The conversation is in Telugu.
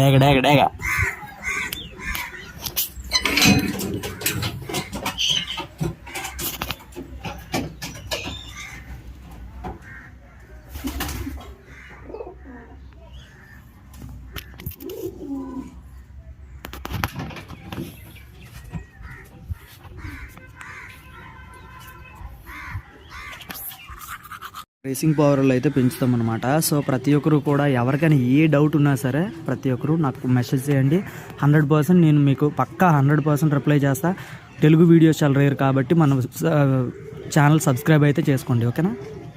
డేగ డేగ డేగ. రేసింగ్ పవర్లో అయితే పెంచుతాం అనమాట. సో ప్రతి ఒక్కరు కూడా ఎవరికైనా ఏ డౌట్ ఉన్నా సరే ప్రతి ఒక్కరు నాకు మెసేజ్ చేయండి. 100% నేను మీకు పక్కా 100% రిప్లై చేస్తా. తెలుగు వీడియోస్ చాలా రేర్ కాబట్టి మన ఛానల్ సబ్స్క్రైబ్ అయితే చేసుకోండి. ఓకేనా.